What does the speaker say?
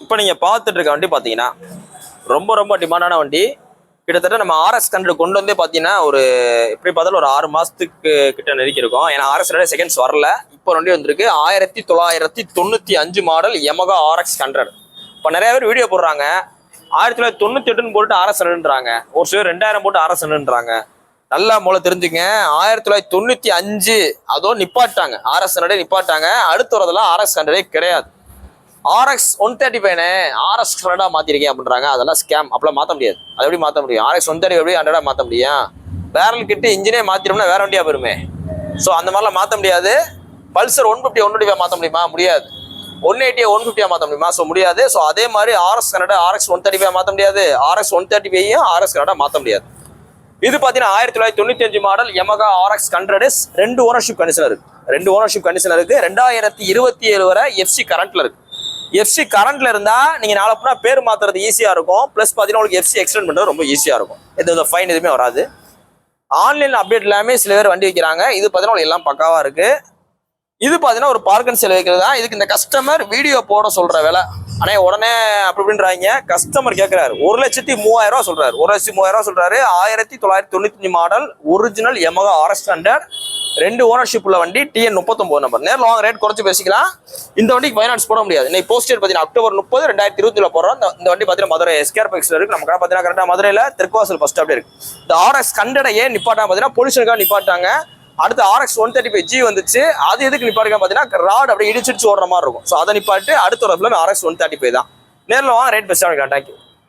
இப்போ நீங்கள் பார்த்துட்டு இருக்க வண்டி பார்த்தீங்கன்னா ரொம்ப ரொம்ப டிமாண்டான வண்டி. கிட்டத்தட்ட நம்ம RX 100 கொண்டு வந்தே பார்த்தீங்கன்னா ஒரு எப்படி பார்த்தாலும் ஒரு 6 மாதத்துக்கு கிட்ட நெருக்கிருக்கோம். ஏன்னா RX 100 செகண்ட்ஸ் வரல. இப்போ வண்டி வந்திருக்கு 1995 மாடல் Yamaha RX 100. இப்போ நிறைய பேர் வீடியோ போடுறாங்க 1998 போட்டு RX 100ன்றாங்க, ஒரு சிலர் 2000 போட்டு RX 100ன்றாங்க. நல்லா மூல தெரிஞ்சுங்க, 1995 அதோ நிப்பாட்டாங்க, RX 100 நிப்பாட்டாங்க. அடுத்து வரதெல்லாம் RX 100 கிடையாது. RX 135 RX 100 மாத்திருக்கேன் அப்படின்றாங்க. அதெல்லாம் ஸ்கேம். அப்பெல்லாம் மாற்ற முடியாது. அது எப்படி மாற்ற முடியும்? RX 130 எப்படி 100 மாற்ற முடியும்? பேரல் கிட்ட இன்ஜினே மாத்திரம்னா வேற வண்டியா போயிருமே. ஸோ அந்த மாதிரிலாம் மாற்ற முடியாது. பல்சர் 150 125 மாற்ற முடியுமா? முடியாது. 180 150 மாற்ற முடியுமா? ஸோ முடியாது. ஸோ அதே மாதிரி RX 100 RX 135 மாற்ற முடியாது. RX 135 RX 100 மாற்ற முடியாது. இது பார்த்தீங்கன்னா 1995 model Yamaha RX 100 2 ownership condition இருக்கு. 2 ஓனர்ஷிப் கண்டிஷன் இருக்கு. 2027 வரை FC கரண்ட்ல இருக்கு. FC கரண்ட்ல இருந்தா நீங்க நாளை போனா பேர் மாத்துறது ஈஸியா இருக்கும். பிளஸ் பாத்தீங்கன்னா உங்களுக்கு FC எக்ஸ்டெண்ட் பண்றது ரொம்ப ஈஸியா இருக்கும். எந்த ஃபைன் எதுவுமே வராது. ஆன்லைன் அப்டேட் எல்லாமே சில பேர் வண்டி வைக்கிறாங்க. இது பாத்தீங்கன்னா எல்லாம் பக்காவா இருக்கு. இது பாத்தீங்கன்னா ஒரு பார்க் அண்ட் செல் வைக்கிறது தான். இதுக்கு இந்த கஸ்டமர் வீடியோ போட சொல்ற வேலை. ஆனா உடனே அப்படி இப்படின்றாங்க. கஸ்டமர் கேட்கிறாரு 1,03,000 சொல்றாரு. 1,03,000 சொல்றாரு. 1995 model original Yamaha RX 100 2 ownership உள்ள வண்டி. TN 39 number. நேரில் வாங்க, ரேட் குறைச்சு பேசிக்கலாம். இந்த வண்டிக்கு ஃபைனான்ஸ் போட முடியாது. இன்னைக்கு போஸ்ட் டேட் பார்த்தீங்கன்னா அக்டோபர் 30 2020 போடுறோம். இந்த வண்டி பார்த்தீங்கன்னா மதுரை SKR பைக்ஸ்ல இருக்கு. நம்ம கடை பார்த்தீங்கன்னா கரெக்டாக மதுரையில் தெற்குவாசல் ஃபர்ஸ்ட் அப்படியே இருக்கு. இந்த RX 100 ஏன் நிப்பாட்டாங்க பார்த்தீங்கன்னா பொல்யூஷனுக்காக நிப்பாட்டாங்க. அடுத்து RX 135G வந்துச்சு. அது எதுக்கு நிப்பாட்டுங்க பார்த்தீங்கன்னா ராட் அப்படியே இடிச்சிடிச்சு ஓடுற மாதிரி இருக்கும். ஸோ அதை நிப்பாட்டு அடுத்த ஒரு RX 135 தான். நேரில் வாங்க, ரேட் பெஸ்ட்டாக தேங்க்யூ.